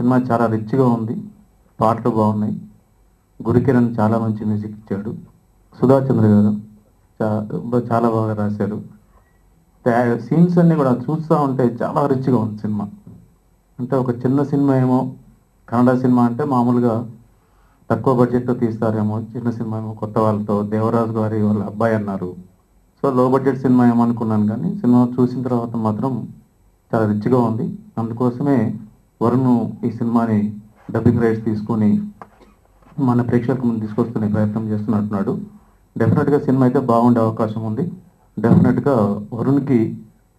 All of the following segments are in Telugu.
సినిమా చాలా రిచ్గా ఉంది, పాటలు బాగున్నాయి. గురికిరణ్ చాలా మంచి మ్యూజిక్ ఇచ్చాడు. సుధాచంద్ర గారు చాలా బాగా రాశారు. సీన్స్ అన్నీ కూడా చూస్తూ ఉంటే చాలా రిచ్గా ఉంది సినిమా. అంటే ఒక చిన్న సినిమా ఏమో, కన్నడ సినిమా అంటే మామూలుగా తక్కువ బడ్జెట్తో తీస్తారేమో, చిన్న సినిమా ఏమో కొత్త వాళ్ళతో, దేవరాజు గారి వాళ్ళ అబ్బాయి అన్నారు. సో లో బడ్జెట్ సినిమా ఏమో అనుకున్నాను, కానీ సినిమా చూసిన తర్వాత మాత్రం చాలా రిచ్గా ఉంది. అందుకోసమే వరుణ్ ఈ సినిమాని డబ్బింగ్ రైట్స్ తీసుకొని మన ప్రేక్షకుల ముందు తీసుకొస్తున్న ప్రయత్నం చేస్తున్నట్టున్నాడు. డెఫినెట్గా సినిమా అయితే బాగుండే అవకాశం ఉంది. డెఫినెట్గా వరుణ్కి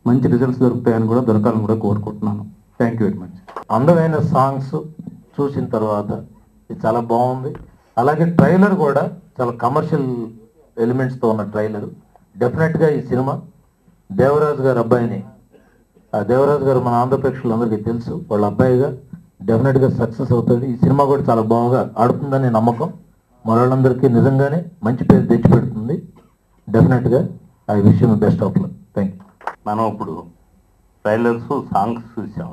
మంచి రిజల్ట్స్ దొరుకుతాయని కూడా, దొరకాలని కూడా కోరుకుంటున్నాను. Thank you very much. అందమైన సాంగ్స్ చూసిన తర్వాత ఇది చాలా బాగుంది. అలాగే ట్రైలర్ కూడా చాలా కమర్షియల్ ఎలిమెంట్స్తో ఉన్న ట్రైలర్. డెఫినెట్గా ఈ సినిమా దేవరాజు గారి అబ్బాయిని, దేవరాజు గారు మన ఆంధ్ర ప్రేక్షకులందరికీ తెలుసు, వాళ్ళ అబ్బాయిగా డెఫినెట్గా సక్సెస్ అవుతుంది. ఈ సినిమా కూడా చాలా బాగా ఆడుతుందని నమ్మకం. మనోళ్ళందరికీ నిజంగానే మంచి పేరు తెచ్చిపెడుతుంది. డెఫినెట్గా I wish you best of luck. Thank you. మనం ఇప్పుడు ట్రైలర్స్, సాంగ్స్ చూసాం.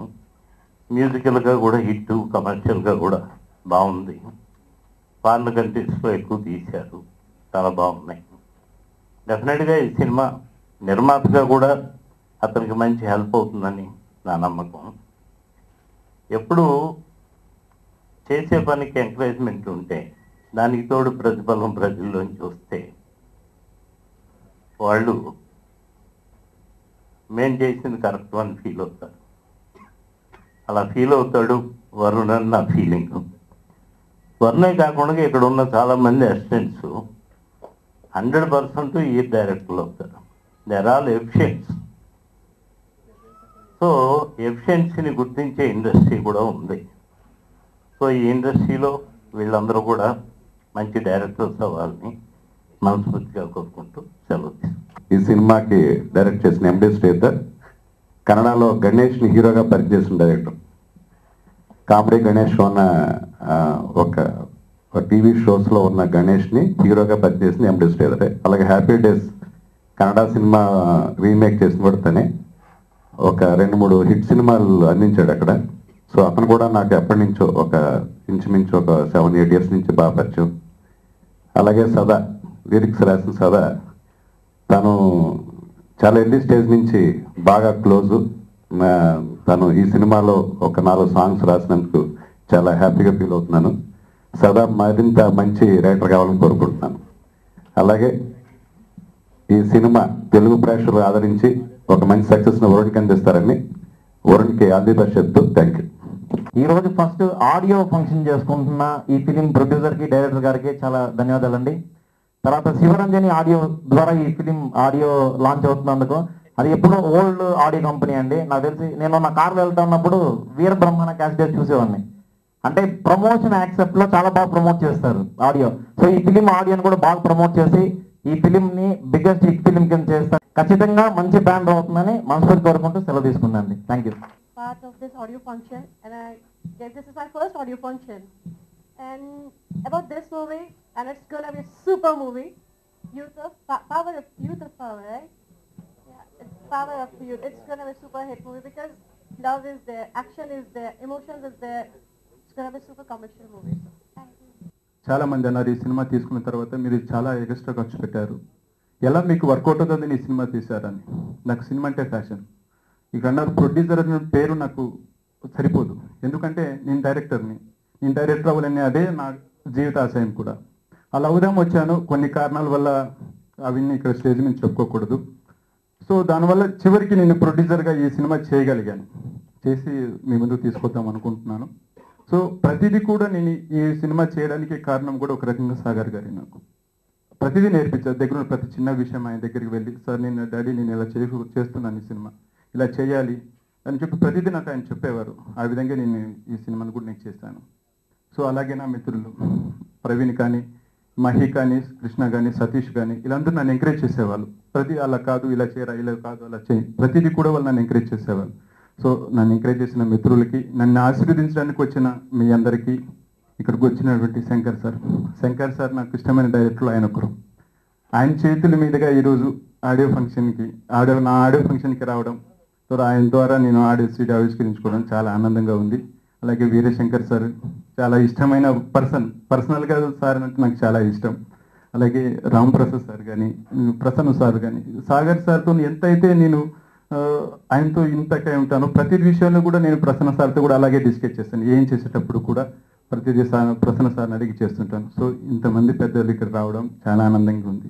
మ్యూజికల్గా కూడా హిట్, కమర్షియల్గా కూడా బాగుంది. ఫారిన్ కంట్రీస్లో ఎక్కువ తీశారు, చాలా బాగున్నాయి. డెఫినెట్గా ఈ సినిమా నిర్మాతగా కూడా అతనికి మంచి హెల్ప్ అవుతుందని నా నమ్మకం. ఎప్పుడు చేసే పనికి ఎంకరేజ్మెంట్ ఉంటే, దానికి తోడు ప్రతిఫలం ప్రజల్లోంచి వస్తే, వాళ్ళు మేం చేసింది కరెక్ట్ అని ఫీల్ అవుతారు. అలా ఫీల్ అవుతాడు వరుణ్ అని నా ఫీలింగ్. వరుణే కాకుండా ఇక్కడ ఉన్న చాలామంది అసిస్టెంట్స్ 100% ఈ డైరెక్టర్లు అవుతారు. They are all efficients. So ఎఫిషియన్సీని గుర్తించే ఇండస్ట్రీ కూడా ఉంది. సో ఈ ఇండస్ట్రీలో వీళ్ళందరూ కూడా మంచి డైరెక్టర్స్ అవ్వాలని మనస్ఫూర్తిగా కోరుకుంటూ సెలవు. ఈ సినిమాకి డైరెక్ట్ చేసిన ఎండి శ్రీధర్ కన్నడలో గణేష్ని హీరోగా పరిచయం చేసిన డైరెక్టర్. కామెడీ గణేష్ ఉన్న ఒక టీవీ షోస్లో ఉన్న గణేష్ని హీరోగా పరిచయం చేసిన ఎండి శ్రీధరే. అలాగే happy days Kannada cinema remake చేసిన కూడా తనే. ఒక 2-3 హిట్ సినిమాలు అందించాడు అక్కడ. సో అతను కూడా నాకు ఎప్పటి నుంచో ఇంచుమించు ఒక 7-8 ఇయర్స్ నుంచి బాగా పరిచయం. అలాగే సదా లిరిక్స్ రాసిన సదా, తను చాలా ఎర్లీ స్టేజ్ నుంచి బాగా క్లోజు. తను ఈ సినిమాలో ఒక 4 సాంగ్స్ రాసినందుకు చాలా హ్యాపీగా ఫీల్ అవుతున్నాను. సదా మరింత మంచి రైటర్ కావాలని కోరుకుంటున్నాను. అలాగే ఈ సినిమా తెలుగు ప్రేక్షకులు ఆదరించి ఒక మంచి సక్సెస్ని వరుణ్కి అందిస్తారని, వరుణ్కి ఆల్ ది బెస్ట్ చెప్తూ థ్యాంక్ యూ. ఈరోజు ఫస్ట్ ఆడియో ఫంక్షన్ చేసుకుంటున్న ఈ ఫిలిం ప్రొడ్యూసర్కి, డైరెక్టర్ గారికి చాలా ధన్యవాదాలండి. తర్వాత శివరంజని ఆడియో ద్వారా ఈ ఫిలిం ఆడియో లాంచ్ అవుతున్నందుకు. అది ఎప్పుడో ఓల్డ్ ఆడియో కంపెనీ అండి. నాకు తెలిసి నేను నా కార్లో వెళ్తా ఉన్నప్పుడు వీర బ్రహ్మణ క్యాసెట్ చూసేవాడిని. అంటే ప్రమోషన్ యాక్సెప్ట్లో చాలా బాగా ప్రమోట్ చేస్తారు ఆడియో. సో ఈ ఫిలిం ఆడియోని కూడా బాగా ప్రమోట్ చేసి ఈ ఫిలింని బిగ్గెస్ట్ హిట్ ఫిలిం కింద చేస్తారు. ఖచ్చితంగా మంచి బ్యాండ్ అవుతుందని మనస్ఫూర్తి కోరుకుంటూ సెలవు తీసుకున్నాను. Thank you. Part of this audio function, and this is my first audio function. And about this movie, and it's gonna be a super movie. Power of youth of power, right? Yeah, it's power of youth. It's gonna be a super hit movie because love is there, action is there, emotions is there. It's gonna be a super commercial movie. So, thank you. చాలా మంది అన్నారు ఈ సినిమా తీసుకున్న తర్వాత మీరు చాలా ఎక్స్ట్రా ఖర్చు పెట్టారు, ఎలా మీకు వర్కౌట్ అవుతుందని ఈ సినిమా తీశారని. నాకు సినిమా అంటే ఫ్యాషన్. ఇక్కడ అన్నారు ప్రొడ్యూసర్ అనే పేరు నాకు సరిపోదు, ఎందుకంటే నేను డైరెక్టర్ని, నేను డైరెక్టర్ అవ్వాలని అదే నా జీవిత ఆశయం కూడా. అలా అవుదాం వచ్చాను. కొన్ని కారణాల వల్ల అవన్నీ ఇక్కడ స్టేజ్ మీద చెప్పుకోకూడదు. సో దానివల్ల చివరికి నేను ప్రొడ్యూసర్గా ఈ సినిమా చేయగలిగాను, చేసి మీ ముందుకు తీసుకొద్దాం అనుకుంటున్నాను. సో ప్రతిదీ కూడా నేను ఈ సినిమా చేయడానికి కారణం కూడా ఒక రకంగా సాగర్ గారి. నాకు ప్రతిదీ నేర్పించారు. దగ్గర ఉన్న ప్రతి చిన్న విషయం ఆయన దగ్గరికి వెళ్ళి, సార్ నేను డాడీ నేను ఇలా చేస్తున్నాను, ఈ సినిమా ఇలా చేయాలి అని చెప్పి ప్రతిదీ నాకు ఆయన చెప్పేవారు. ఆ విధంగా నేను ఈ సినిమాను కూడా నేను చేశాను. సో అలాగే నా మిత్రులు ప్రవీణ్ కానీ, మహి కానీ, కృష్ణ కానీ, సతీష్ కానీ, వీళ్ళందరూ నన్ను ఎంకరేజ్ చేసేవాళ్ళు. అలా కాదు ఇలా చేయరా, ఇలా కాదు అలా చేయి, ప్రతిదీ కూడా వాళ్ళు నన్ను ఎంకరేజ్ చేసేవాళ్ళు. సో నన్ను ఎంకరేజ్ చేసిన మిత్రులకి, నన్ను ఆశీర్వదించడానికి వచ్చిన మీ అందరికీ, ఇక్కడికి వచ్చినటువంటి శంకర్ సార్ నాకు ఇష్టమైన డైరెక్టర్లు ఆయన ఒకరు. ఆయన చేతుల మీదుగా ఈరోజు నా ఆడియో ఫంక్షన్కి రావడం, సో ఆయన ద్వారా నేను ఆడియో సీడీ ఆవిష్కరించుకోవడం చాలా ఆనందంగా ఉంది. అలాగే వీరశంకర్ సార్ చాలా ఇష్టమైన పర్సనల్గా సార్ అంటే నాకు చాలా ఇష్టం. అలాగే రామ్ ప్రసాద్ సార్ కానీ, ప్రసన్న సార్ కానీ, సాగర్ సార్తో ఎంత అయితే నేను ఆయనతో ఇంతకై ఉంటాను, ప్రతి విషయంలో కూడా నేను ప్రసన్న సార్తో కూడా అలాగే డిస్కస్ చేస్తాను. ఏం చేసేటప్పుడు కూడా ప్రతిదీ ప్రసన్న సార్ని అడిగి చేస్తుంటాను. సో ఇంతమంది పెద్దలు ఇక్కడ రావడం చాలా ఆనందంగా ఉంది.